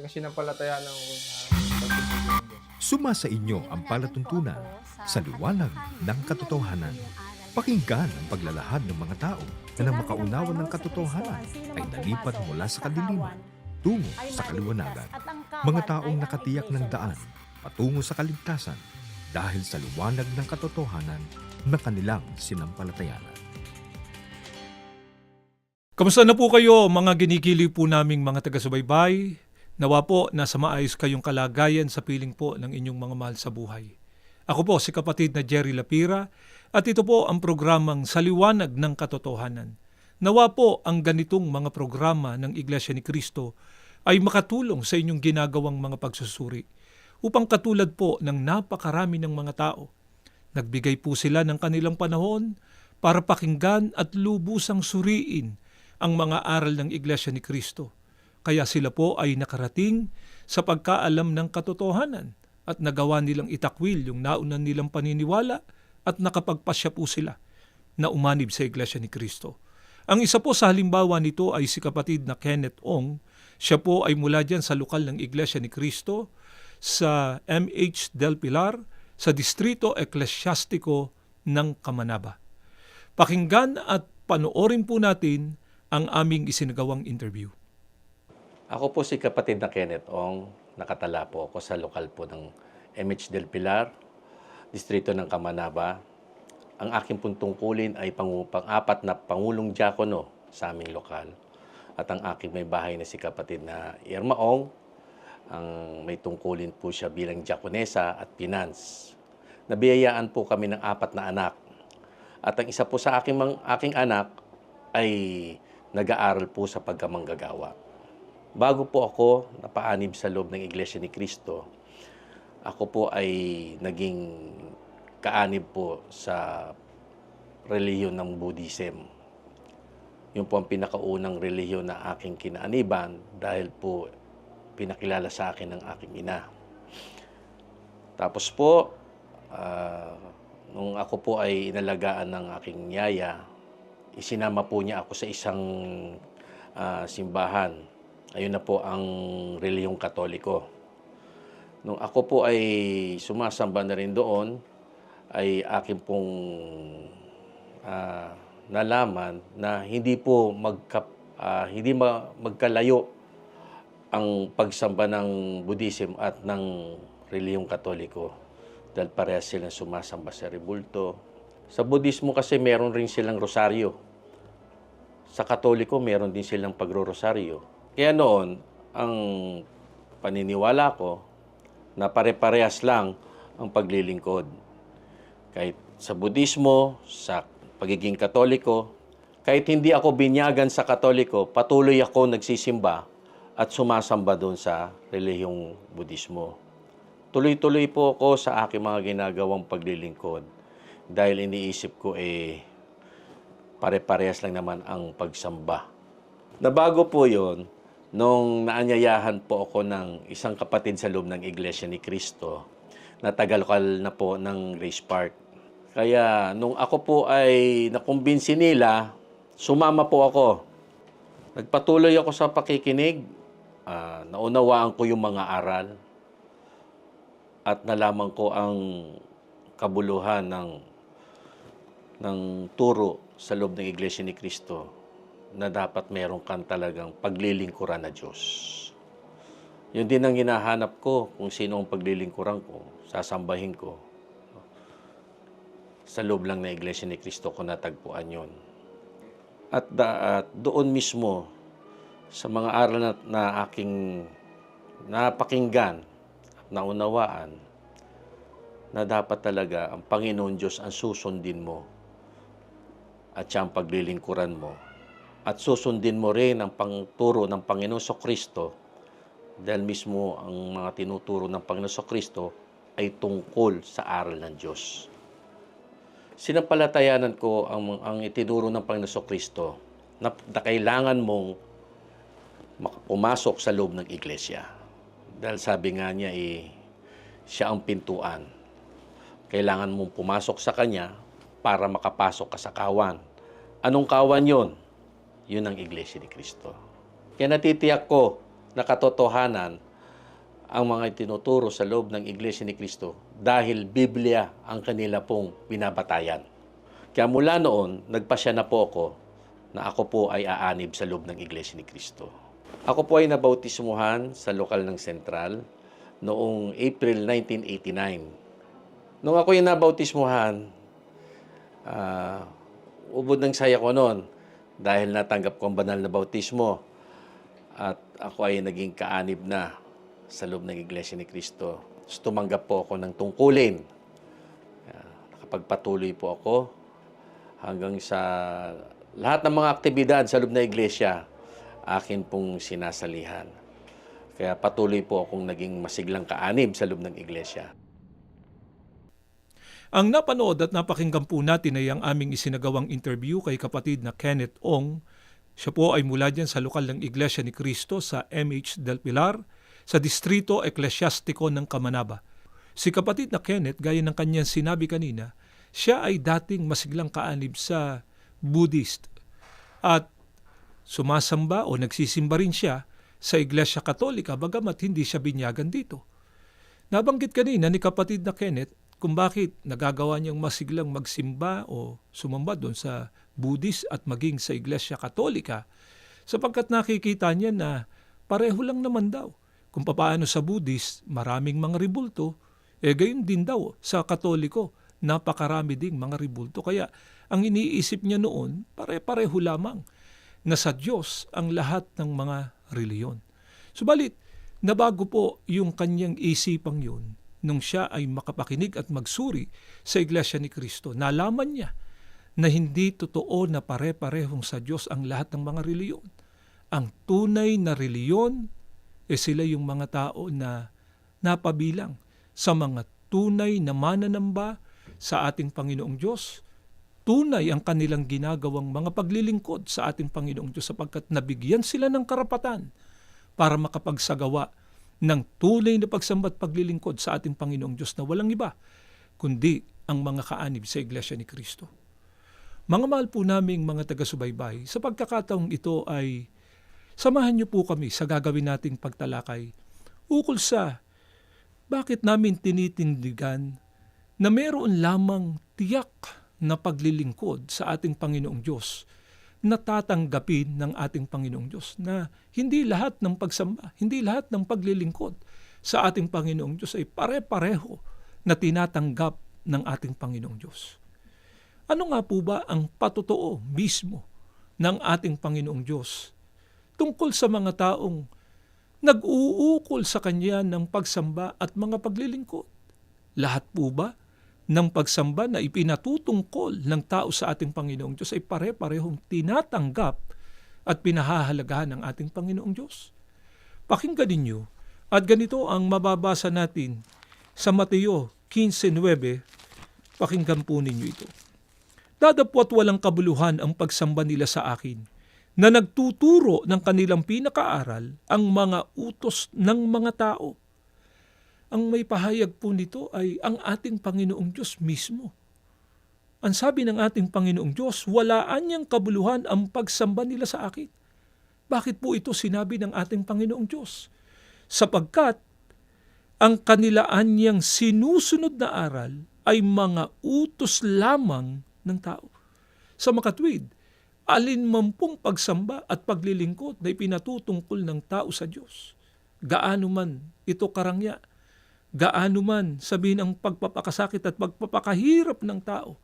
talaga sinampalatayaan ng pagtutulong ng Diyos. Suma sa inyo ang palatuntunan sa liwanag ng katotohanan. Pakinggan ang paglalahad ng mga tao na nang makaunawa ng katotohanan ay nalipat mula sa kadiliman tungo sa kaliwanagan. Mga taong nakatiyak ng daan patungo sa kaligtasan dahil sa liwanag ng katotohanan na kanilang sinampalatayanan. Kamusta na po kayo mga ginikili po naming mga taga-subaybay? Nawa po nasa maayos kayong kalagayan sa piling po ng inyong mga mahal sa buhay. Ako po si kapatid na Jerry Lapira at ito po ang programang Sa Liwanag ng Katotohanan. Nawa po ang ganitong mga programa ng Iglesia ni Cristo ay makatulong sa inyong ginagawang mga pagsusuri upang katulad po ng napakarami ng mga tao. Nagbigay po sila ng kanilang panahon para pakinggan at lubusang suriin ang mga aral ng Iglesia ni Cristo. Kaya sila po ay nakarating sa pagkaalam ng katotohanan at nagawa nilang itakwil yung nauna nilang paniniwala at nakapagpasya po sila na umanib sa Iglesia ni Cristo. Ang isa po sa halimbawa nito ay si kapatid na Kenneth Ong. Siya po ay mula dyan sa lokal ng Iglesia ni Cristo sa MH Del Pilar sa Distrito Eklesyastiko ng Kamanaba. Pakinggan at panoorin po natin ang aming isinagawang interview. Ako po si kapatid na Kenneth Ong. Nakatala po ako sa lokal po ng MH Del Pilar, Distrito ng Kamanaba. Ang aking pong tungkulin ay pang-apat na Pangulong Diakono sa aming lokal. At ang aking may bahay na si kapatid na Irma Ong, ang may tungkulin po siya bilang diakonesa at finance. Nabiyayaan po kami ng 4 na anak. At ang isa po sa aking anak ay nag-aaral po sa pagkamanggagawa. Bago po ako napaanib sa loob ng Iglesia ni Cristo, ako po ay naging kaanib po sa relihiyon ng Buddhism. Yun po ang pinakaunang relihiyon na aking kinaaniban dahil po pinakilala sa akin ng aking ina. Tapos po, nung ako po ay inalagaan ng aking yaya, isinama po niya ako sa isang simbahan. Ayun na po ang relihiyong Katoliko. Nung ako po ay sumasamba na rin doon, ay akin pong nalaman na hindi po magkalayo ang pagsamba ng Buddhism at ng relihiyong Katoliko. Dahil parehas silang sumasamba sa rebulto. Sa Buddhismo kasi meron rin silang rosaryo. Sa Katoliko meron din silang pagro-rosaryo. Kaya noon, ang paniniwala ko na pare-parehas lang ang paglilingkod. Kahit sa Buddhismo, sa pagiging Katoliko, kahit hindi ako binyagan sa Katoliko, patuloy ako nagsisimba at sumasamba doon sa relihiyong Buddhismo. Tuloy-tuloy po ako sa aking mga ginagawang paglilingkod dahil iniisip ko pare-parehas lang naman ang pagsamba. Nabago po yon nung naanyayahan po ako ng isang kapatid sa loob ng Iglesia ni Cristo na taga-lokal na po ng Grace Park. Kaya nung ako po ay nakumbinsi nila, sumama po ako. Nagpatuloy ako sa pakikinig, naunawaan ko yung mga aral at nalaman ko ang kabuluhan ng turo sa loob ng Iglesia ni Cristo na dapat meron kang talagang paglilingkuran na Diyos. Yun din ang hinahanap ko kung sino ang paglilingkuran ko, sasambahin ko. Sa loob lang ng Iglesia ni Cristo ko natagpuan yun. At doon mismo, sa mga aral na aking napakinggan at naunawaan, na dapat talaga ang Panginoon Diyos ang susundin mo at siya ang paglilingkuran mo. At susundin mo rin ang pangturo ng Panginoon Kristo dahil mismo ang mga tinuturo ng Panginoon Kristo ay tungkol sa aral ng Diyos. Sinampalatayanan ko ang itinuro ng Panginoon Kristo na kailangan mong pumasok sa loob ng iglesia. Dahil sabi nga niya, siya ang pintuan. Kailangan mong pumasok sa Kanya para makapasok ka sa kawan. Anong kawan yon? Yun ang Iglesia ni Cristo. Kaya natitiyak ko na katotohanan ang mga tinuturo sa loob ng Iglesia ni Cristo dahil Biblia ang kanila pong binabatayan. Kaya mula noon, nagpasya na po ako na ako po ay aanib sa loob ng Iglesia ni Cristo. Ako po ay nabautismuhan sa lokal ng Sentral noong April 1989. Nung ako ay nabautismuhan, ubod ng saya ko noon dahil natanggap ko ang banal na bautismo at ako ay naging kaanib na sa loob ng Iglesia ni Cristo. Tumanggap po ako ng tungkulin. Nakapagpatuloy po ako hanggang sa lahat ng mga aktibidad sa loob ng Iglesia, akin pong sinasalihan. Kaya patuloy po akong naging masiglang kaanib sa loob ng Iglesia. Ang napanood at napakinggan po natin ay ang aming isinagawang interview kay kapatid na Kenneth Ong. Siya po ay mula dyan sa lokal ng Iglesia ni Cristo sa MH del Pilar, sa Distrito Eklesyastiko ng Kamanaba. Si kapatid na Kenneth, gaya ng kanyang sinabi kanina, siya ay dating masiglang kaanib sa Buddhist at sumasamba o nagsisimba rin siya sa Iglesia Katolika bagamat hindi siya binyagan dito. Nabanggit kanina ni kapatid na Kenneth kung bakit nagagawa niyang masiglang magsimba o sumamba doon sa Buddhist at maging sa Iglesia Katolika sapagkat nakikita niya na pareho lang naman daw. Kung paano sa Buddhist, maraming mga ribulto, gayon din daw sa Katoliko, napakarami ding mga ribulto. Kaya ang iniisip niya noon, pare-pareho lamang na sa Diyos ang lahat ng mga reliyon. Subalit, nabago po yung kanyang isipang yun nung siya ay makapakinig at magsuri sa Iglesia ni Cristo. Nalaman niya na hindi totoo na pare-parehong sa Diyos ang lahat ng mga reliyon. Ang tunay na reliyon, sila yung mga tao na napabilang sa mga tunay na mananamba sa ating Panginoong Diyos. Tunay ang kanilang ginagawang mga paglilingkod sa ating Panginoong Diyos sapagkat nabigyan sila ng karapatan para makapagsagawa ng tunay na pagsamba't paglilingkod sa ating Panginoong Diyos na walang iba kundi ang mga kaanib sa Iglesia ni Cristo. Mga mahal po naming mga taga-subaybay, sa pagkakataong ito ay samahan niyo po kami sa gagawin nating pagtalakay ukol sa bakit namin tinitindigan na meron lamang tiyak na paglilingkod sa ating Panginoong Diyos na tatanggapin ng ating Panginoong Diyos, na hindi lahat ng pagsamba, hindi lahat ng paglilingkod sa ating Panginoong Diyos ay pare-pareho na tinatanggap ng ating Panginoong Diyos. Ano nga po ba ang patotoo mismo ng ating Panginoong Diyos tungkol sa mga taong nag-uukol sa Kanya ng pagsamba at mga paglilingkod? Lahat po ba ng pagsamba na ipinatutungkol ng tao sa ating Panginoong Diyos ay pare-parehong tinatanggap at pinahahalagahan ng ating Panginoong Diyos? Pakinggan ninyo at ganito ang mababasa natin sa Mateo 15:9. Pakinggan po ninyo ito. Dadapwat walang kabuluhan ang pagsamba nila sa akin, na nagtuturo ng kanilang pinakaaral ang mga utos ng mga tao. Ang may pahayag po nito ay ang ating Panginoong Diyos mismo. Ang sabi ng ating Panginoong Diyos, walaan niyang kabuluhan ang pagsamba nila sa akin. Bakit po ito sinabi ng ating Panginoong Diyos? Sapagkat ang kanilaan niyang sinusunod na aral ay mga utos lamang ng tao. Sa makatwid, alinmampung pagsamba at paglilingkod na ipinatutungkol ng tao sa Diyos. Gaano man ito karangya, gaano man sabihin ang pagpapakasakit at pagpapakahirap ng tao.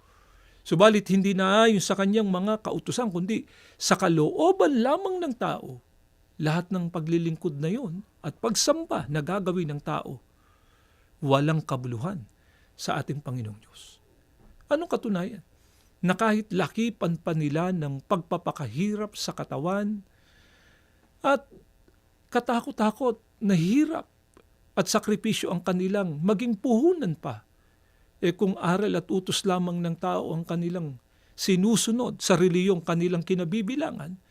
Subalit hindi naayon sa kanyang mga kautusan, kundi sa kalooban lamang ng tao. Lahat ng paglilingkod na yon at pagsamba na gagawin ng tao, walang kabuluhan sa ating Panginoong Diyos. Anong katunayan? Na kahit lakipan pa nila ng pagpapakahirap sa katawan at katakot-takot na hirap at sakripisyo ang kanilang maging puhunan pa, kung aral at utos lamang ng tao ang kanilang sinusunod sa reliyong kanilang kinabibilangan,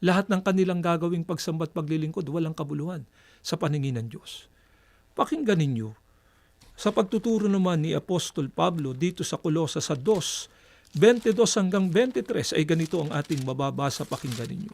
lahat ng kanilang gagawing pagsamba't paglilingkod walang kabuluhan sa paningin ng Diyos. Pakinggan ninyo sa pagtuturo naman ni Apostol Pablo dito sa Kolosas sa 2:22 hanggang 23 ay ganito ang ating mababasa, pakinggan ninyo.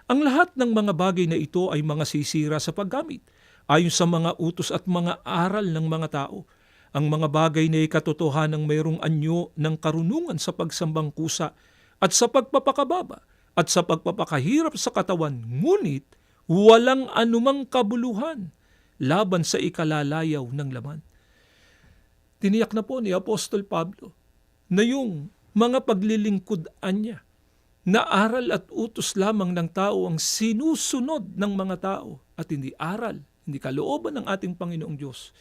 Ang lahat ng mga bagay na ito ay mga sisira sa paggamit ayon sa mga utos at mga aral ng mga tao. Ang mga bagay na ikatotohanang mayroong anyo ng karunungan sa pagsambang kusa at sa pagpapakababa at sa pagpapakahirap sa katawan, ngunit walang anumang kabuluhan laban sa ikalalayaw ng laman. Tiniyak na po ni Apostol Pablo na yung mga paglilingkudan niya na aral at utos lamang ng tao ang sinusunod ng mga tao at hindi aral, hindi kalooban ng ating Panginoong Diyos.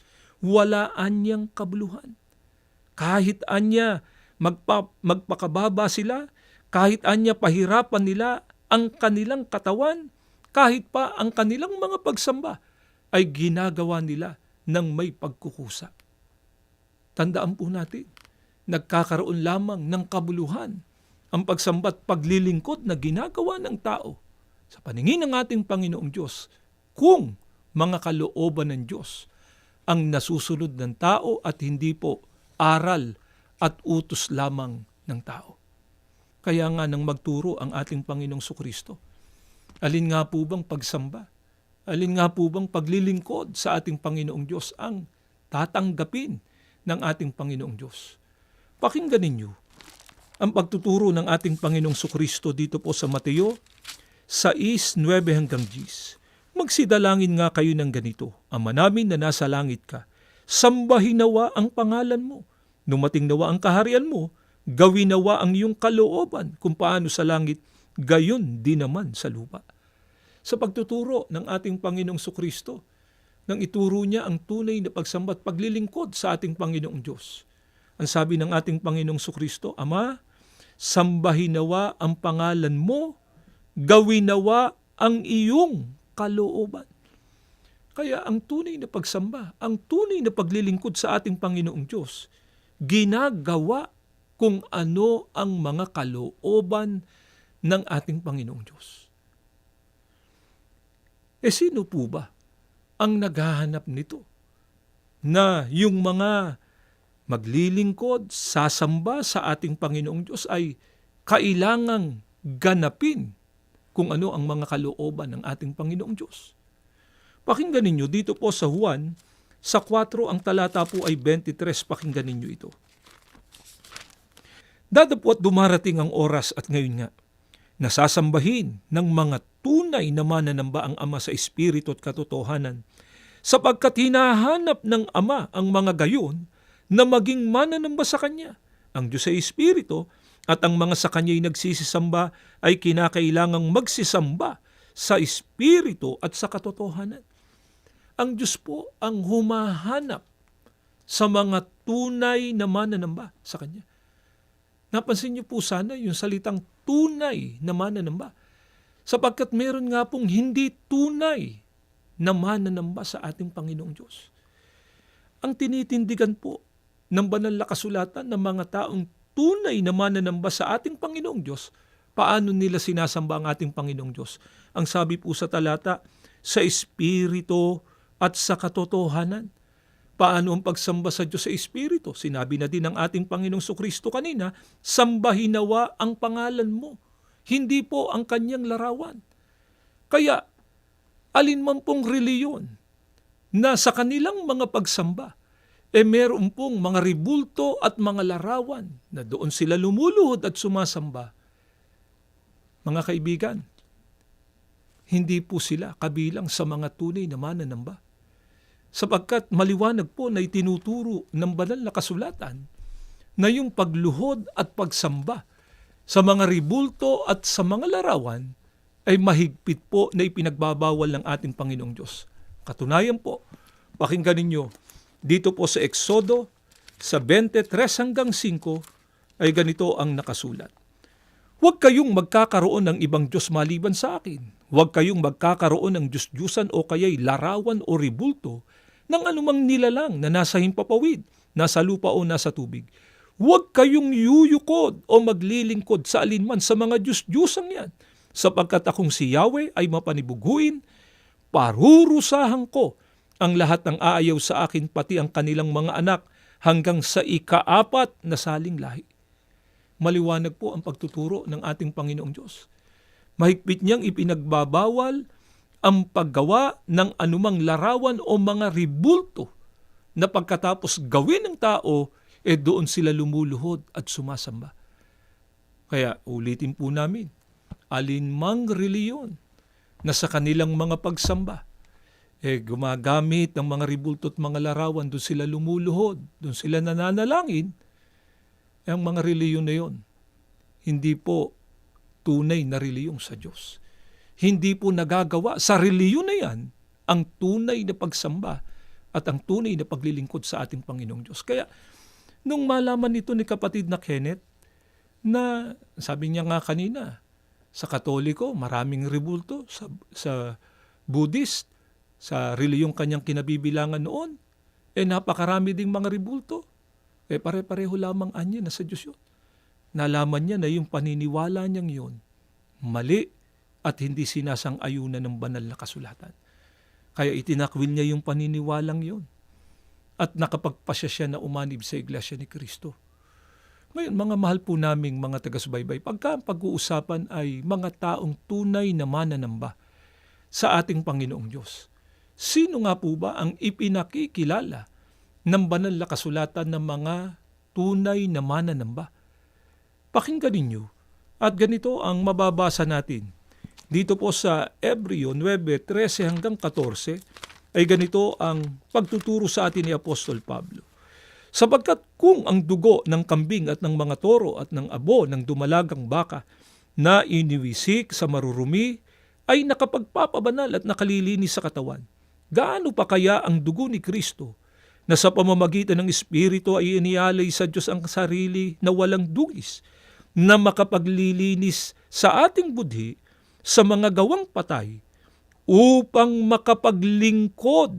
Wala anyang kabuluhan. Kahit anya magpakababa sila, kahit anya pahirapan nila ang kanilang katawan, kahit pa ang kanilang mga pagsamba ay ginagawa nila ng may pagkukusa. Tandaan po natin, nagkakaroon lamang ng kabuluhan ang pagsamba at paglilingkod na ginagawa ng tao sa paningin ng ating Panginoong Diyos kung mga kalooban ng Diyos ang nasusunod ng tao at hindi po aral at utos lamang ng tao. Kaya nga nang magturo ang ating Panginoong Sukristo, alin nga po bang pagsamba? Alin nga po bang paglilingkod sa ating Panginoong Diyos ang tatanggapin ng ating Panginoong Diyos? Pakinggan ninyo ang pagtuturo ng ating Panginoong Sukristo dito po sa Mateo 6:9-10. Magsidalangin nga kayo ng ganito, Ama namin na nasa langit ka, sambahin nawa ang pangalan mo. Dumating nawa ang kaharian mo, gawin nawa ang iyong kalooban kung paano sa langit, gayon din naman sa lupa. Sa pagtuturo ng ating Panginoong Sukristo, nang ituro niya ang tunay na pagsamba at paglilingkod sa ating Panginoong Diyos. Ang sabi ng ating Panginoong Sukristo, Ama, sambahin nawa ang pangalan mo, gawin nawa ang iyong kalooban. Kaya ang tunay na pagsamba, ang tunay na paglilingkod sa ating Panginoong Diyos, ginagawa kung ano ang mga kalooban ng ating Panginoong Diyos. Sino po ba ang naghahanap nito? Na yung mga maglilingkod, sasamba sa ating Panginoong Diyos ay kailangang ganapin kung ano ang mga kalooban ng ating Panginoong Diyos. Pakinggan ninyo dito po sa Juan, sa 4 ang talata po ay 23, pakinggan ninyo ito. Dadapot dumarating ang oras at ngayon nga, nasasambahin ng mga tunay na mananamba ang Ama sa Espiritu at katotohanan, sapagkat hinahanap ng Ama ang mga gayon na maging mananamba sa Kanya. Ang Diyos ay Espiritu, at ang mga sa Kanya'y nagsisisamba ay kinakailangang magsisamba sa Espiritu at sa katotohanan. Ang Diyos po ang humahanap sa mga tunay na mananamba sa Kanya. Napansin niyo po sana yung salitang tunay na mananamba, sapagkat meron nga pong hindi tunay na mananamba sa ating Panginoong Diyos. Ang tinitindigan po ng banal na kasulatan ng mga taong tunay na mananamba sa ating Panginoong Diyos, paano nila sinasamba ang ating Panginoong Diyos? Ang sabi po sa talata, sa Espiritu at sa katotohanan. Paano ang pagsamba sa Diyos sa Espiritu? Sinabi na din ng ating Panginoong Sukristo kanina, sambahin nawa ang pangalan mo, hindi po ang kanyang larawan. Kaya, alinman pong reliyon na sa kanilang mga pagsamba, meron pong mga ribulto at mga larawan na doon sila lumuluhod at sumasamba. Mga kaibigan, hindi po sila kabilang sa mga tunay na mananamba. Sapagkat maliwanag po na itinuturo ng banal na kasulatan na yung pagluhod at pagsamba sa mga ribulto at sa mga larawan ay mahigpit po na ipinagbabawal ng ating Panginoong Diyos. Katunayan po, pakinggan ninyo, dito po sa Exodo, sa 23-5, ay ganito ang nakasulat. Huwag kayong magkakaroon ng ibang Diyos maliban sa akin. Huwag kayong magkakaroon ng Diyos-Diyusan o kaya'y larawan o ribulto ng anumang nilalang na nasa himpapawid, nasa lupa o nasa tubig. Huwag kayong yuyukod o maglilingkod sa alinman sa mga Diyos-Diyusang yan, sapagkat akong si Yahweh ay mapanibuguin, parurusahan ko ang lahat ng aayaw sa akin, pati ang kanilang mga anak, hanggang sa ika-4 na saling lahi. Maliwanag po ang pagtuturo ng ating Panginoong Diyos. Mahigpit niyang ipinagbabawal ang paggawa ng anumang larawan o mga ribulto na pagkatapos gawin ng tao, doon sila lumuluhod at sumasamba. Kaya ulitin po namin, alinmang reliyon na sa kanilang mga pagsamba, gumagamit ng mga ribulto at mga larawan, doon sila lumuluhod, doon sila nananalangin, ang mga reliyon na yon, hindi po tunay na reliyong sa Diyos. Hindi po nagagawa sa reliyon na yan ang tunay na pagsamba at ang tunay na paglilingkod sa ating Panginoong Diyos. Kaya, nung malaman nito ni kapatid na Kenneth, na sabi niya nga kanina, sa Katoliko, maraming ribulto, sa Buddhist, sa reliyong kanyang kinabibilangan noon, napakarami ding mga ribulto. Pare-pareho lamang anya na sa Diyos yun. Nalaman niya na yung paniniwala niyang yun, mali at hindi sinasang-ayunan ng banal na kasulatan. Kaya itinakwil niya yung paniniwalang yun. At nakapagpasya siya na umanib sa Iglesia ni Cristo. Ngayon, mga mahal po naming mga taga-subaybay, pagka pag-uusapan ay mga taong tunay na mananamba sa ating Panginoong Diyos. Sino nga po ba ang ipinakikilala ng banal na kasulatan ng mga tunay na mananamba? Pakinggan ninyo. At ganito ang mababasa natin. Dito po sa Hebreo 9:13 hanggang 14 ay ganito ang pagtuturo sa atin ni Apostol Pablo. Sapagkat kung ang dugo ng kambing at ng mga toro at ng abo ng dumalagang baka na iniwisik sa marurumi ay nakapagpapabanal at nakalilinis sa katawan, gaano pa kaya ang dugo ni Kristo na sa pamamagitan ng Espiritu ay inialay sa Diyos ang sarili na walang dugis, na makapaglilinis sa ating budhi sa mga gawang patay upang makapaglingkod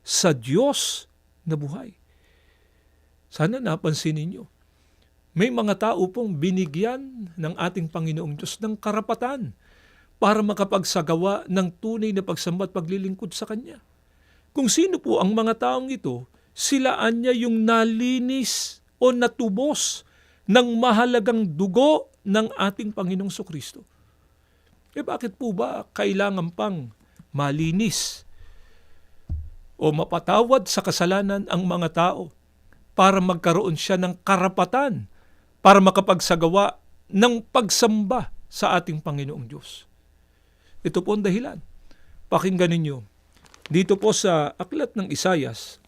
sa Diyos na buhay. Sana napansin ninyo, may mga tao pong binigyan ng ating Panginoong Diyos ng karapatan para makapagsagawa ng tunay na pagsamba at paglilingkod sa Kanya. Kung sino po ang mga taong ito, silaan niya yung nalinis o natubos ng mahalagang dugo ng ating Panginoong Kristo. Bakit po ba kailangan pang malinis o mapatawad sa kasalanan ang mga tao para magkaroon siya ng karapatan para makapagsagawa ng pagsamba sa ating Panginoong Diyos? Ito po ang dahilan. Pakinggan ninyo. Dito po sa aklat ng Isayas,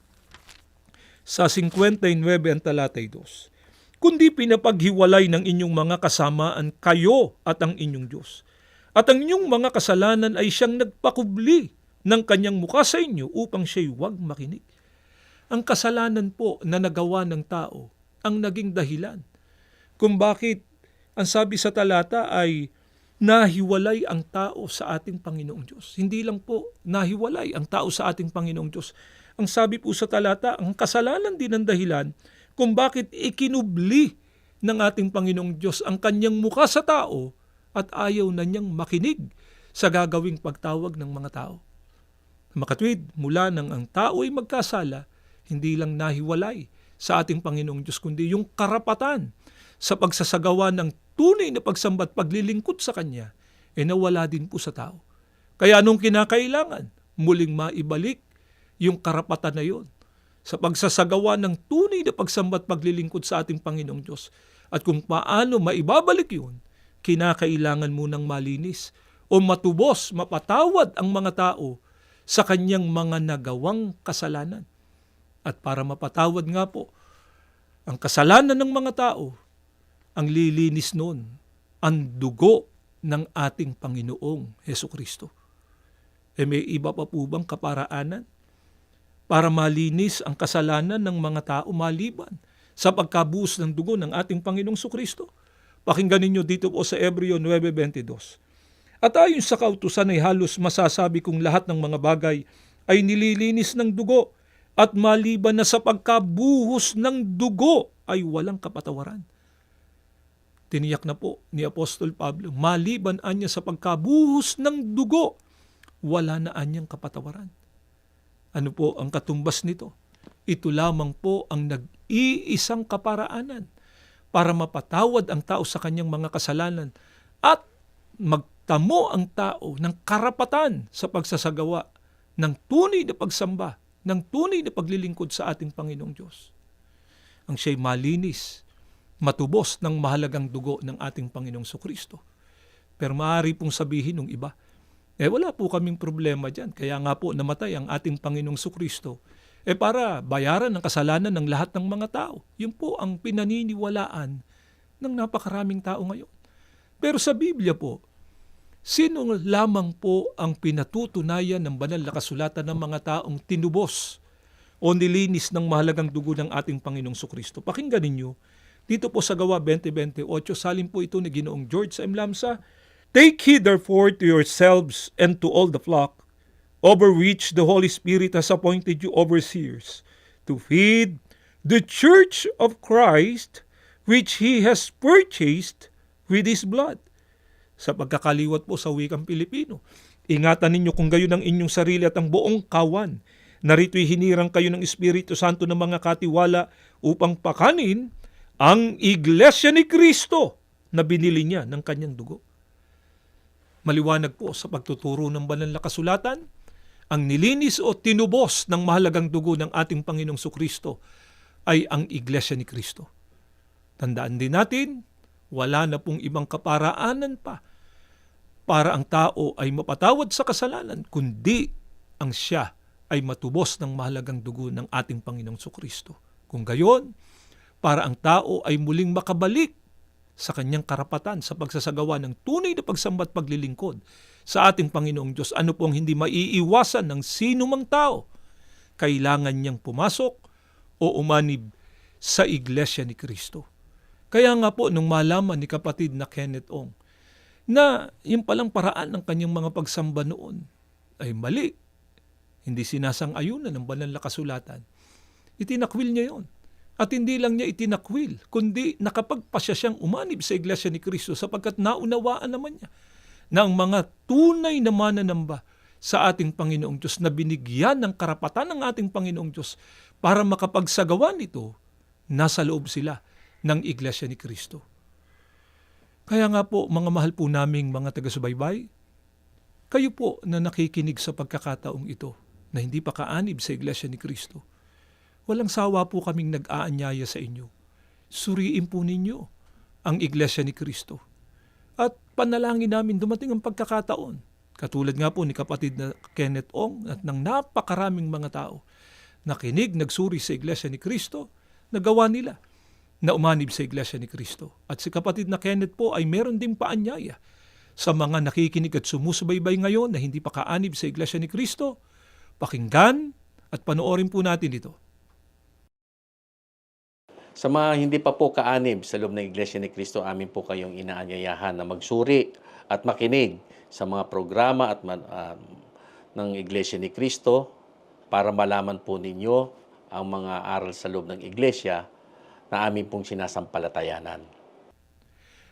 sa 59 ang talatay 2, kundi pinapaghiwalay ng inyong mga kasamaan kayo at ang inyong Diyos. At ang inyong mga kasalanan ay siyang nagpakubli ng kanyang mukha sa inyo upang siya'y huwag makinig. Ang kasalanan po na nagawa ng tao ang naging dahilan kung bakit ang sabi sa talata ay nahiwalay ang tao sa ating Panginoong Diyos. Hindi lang po nahiwalay ang tao sa ating Panginoong Diyos. Ang sabi po sa talata, ang kasalanan din ang dahilan kung bakit ikinubli ng ating Panginoong Diyos ang kanyang mukha sa tao at ayaw na niyang makinig sa gagawing pagtawag ng mga tao. Makatwid, mula nang ang tao ay magkasala, hindi lang nahiwalay sa ating Panginoong Diyos, kundi yung karapatan sa pagsasagawa ng tunay na pagsamba at paglilingkod sa Kanya, nawala din po sa tao. Kaya anong kinakailangan? Muling maibalik yung karapatan na yon sa pagsasagawa ng tunay na pagsamba at paglilingkod sa ating Panginoong Diyos. At kung paano maibabalik yun, kinakailangan munang malinis o matubos, mapatawad ang mga tao sa kanyang mga nagawang kasalanan. At para mapatawad nga po ang kasalanan ng mga tao, ang lilinis noon, ang dugo ng ating Panginoong Hesukristo. May iba pa po bang kaparaanan para malinis ang kasalanan ng mga tao maliban sa pagkabuhos ng dugo ng ating Panginoong Hesukristo? Pakinggan ninyo dito po sa Hebreo 9:22. At ayon sa kautusan ay halos masasabi kong lahat ng mga bagay ay nililinis ng dugo at maliban na sa pagkabuhos ng dugo ay walang kapatawaran. Tiniyak na po ni Apostol Pablo, maliban anya sa pagkabuhos ng dugo, wala na anyang kapatawaran. Ano po ang katumbas nito? Ito lamang po ang nag-iisang kaparaanan para mapatawad ang tao sa kanyang mga kasalanan at tamo ang tao ng karapatan sa pagsasagawa ng tunay na pagsamba, ng tunay na paglilingkod sa ating Panginoong Diyos. Ang siya'y malinis, matubos ng mahalagang dugo ng ating Panginoong Sukristo. Pero maaari pong sabihin ng iba, wala po kaming problema dyan. Kaya nga po namatay ang ating Panginoong Sukristo para bayaran ang kasalanan ng lahat ng mga tao. Yun po ang pinaniniwalaan ng napakaraming tao ngayon. Pero sa Biblia po, sino lamang po ang pinatutunayan ng banal na kasulatan ng mga taong tinubos o nilinis ng mahalagang dugo ng ating Panginoong Sukristo? Pakinggan ninyo, dito po sa Gawa 20:28, salin po ito ni Ginoong George M. Lamsa, "Take heed therefore to yourselves and to all the flock, over which the Holy Spirit has appointed you overseers, to feed the church of Christ, which He has purchased with His blood." Sa pagkakaliwat po sa wikang Pilipino, ingatan ninyo kung gayon ang inyong sarili at ang buong kawan. Narito'y hinirang kayo ng Espiritu Santo ng mga katiwala upang pakanin ang Iglesia ni Kristo na binili niya ng kanyang dugo. Maliwanag po sa pagtuturo ng banal na kasulatan, ang nilinis o tinubos ng mahalagang dugo ng ating Panginoong Sukristo ay ang Iglesia ni Kristo. Tandaan din natin, wala na pong ibang kaparaanan pa para ang tao ay mapatawad sa kasalanan, kundi ang siya ay matubos ng mahalagang dugo ng ating Panginoong Sukristo. Kung gayon, para ang tao ay muling makabalik sa kanyang karapatan sa pagsasagawa ng tunay na pagsamba at paglilingkod sa ating Panginoong Diyos. Ano pong hindi maiiwasan ng sino mang tao, kailangan niyang pumasok o umanib sa Iglesia ni Kristo. Kaya nga po, nung malaman ni kapatid na Kenneth Ong na yung palang paraan ng kanyang mga pagsamba noon ay mali, hindi sinasang-ayunan ng banal na kasulatan, itinakwil niya yon. At hindi lang niya itinakwil, kundi nakapagpasya siyang umanib sa Iglesia ni Kristo sapagkat naunawaan naman niya na ang mga tunay na mananamba sa ating Panginoong Diyos na binigyan ng karapatan ng ating Panginoong Diyos para makapagsagawa nito, nasa loob sila ng Iglesia ni Kristo. Kaya nga po, mga mahal po naming mga taga-subaybay, kayo po na nakikinig sa pagkakataong ito na hindi pa kaanib sa Iglesia ni Kristo, walang sawa po kaming nag-aanyaya sa inyo. Suriin po ninyo ang Iglesia ni Kristo. At panalangin namin dumating ang pagkakataon. Katulad nga po ni kapatid na Kenneth Ong at ng napakaraming mga tao. Nakinig, nagsuri sa Iglesia ni Kristo, nagawa nila na umanib sa Iglesia ni Kristo. At si kapatid na Kenneth po ay meron ding paanyaya sa mga nakikinig at sumusubaybay ngayon na hindi pa kaanib sa Iglesia ni Kristo. Pakinggan at panoorin po natin ito. Sa mga hindi pa po kaanib sa loob ng Iglesia ni Kristo, amin po kayong inaanyayahan na magsuri at makinig sa mga programa at ng Iglesia ni Kristo para malaman po ninyo ang mga aral sa loob ng Iglesia na amin pong sinasampalatayanan.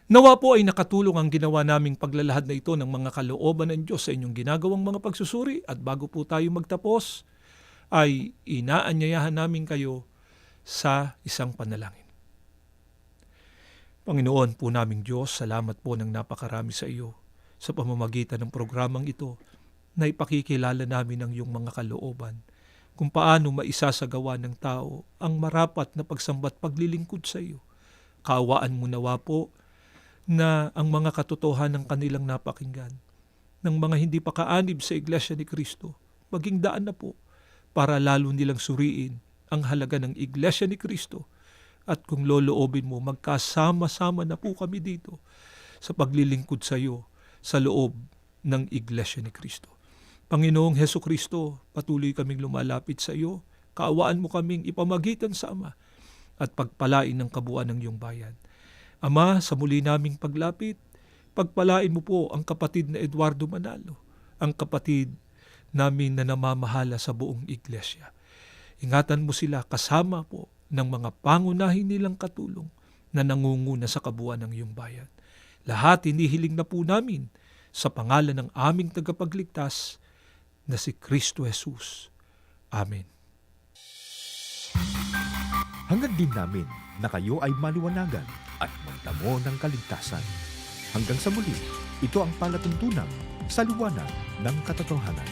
Nawa po ay nakatulong ang ginawa naming paglalahad na ito ng mga kalooban ng Diyos sa inyong ginagawang mga pagsusuri, at bago po tayo magtapos ay inaanyayahan namin kayo sa isang panalangin. Panginoon po naming Diyos, salamat po ng napakarami sa iyo sa pamamagitan ng programang ito na ipakikilala namin ang iyong mga kalooban kung paano maisasagawa ng tao ang marapat na pagsamba't paglilingkod sa iyo. Kaawaan mo nawa po na ang mga katotohanan ng kanilang napakinggan ng mga hindi pa kaanib sa Iglesia ni Kristo maging daan na po para lalo nilang suriin ang halaga ng Iglesia ni Kristo, at kung loloobin mo, magkasama-sama na po kami dito sa paglilingkod sa iyo sa loob ng Iglesia ni Kristo. Panginoong Heso Kristo, patuloy kaming lumalapit sa iyo, kaawaan mo kaming ipamagitan sa Ama at pagpalain ng kabuuan ng iyong bayan. Ama, sa muli naming paglapit, pagpalain mo po ang kapatid na Eduardo Manalo, ang kapatid namin na namamahala sa buong Iglesia. Ingatan mo sila kasama po ng mga pangunahin nilang katulong na nangunguna sa kabuuan ng iyong bayan. Lahat hinihiling na po namin sa pangalan ng aming tagapagligtas na si Kristo Jesus. Amen. Hangad din namin na kayo ay maliwanagan at magtamo ng kaligtasan. Hanggang sa muli, Ito ang palatuntunan sa liwanag ng katotohanan.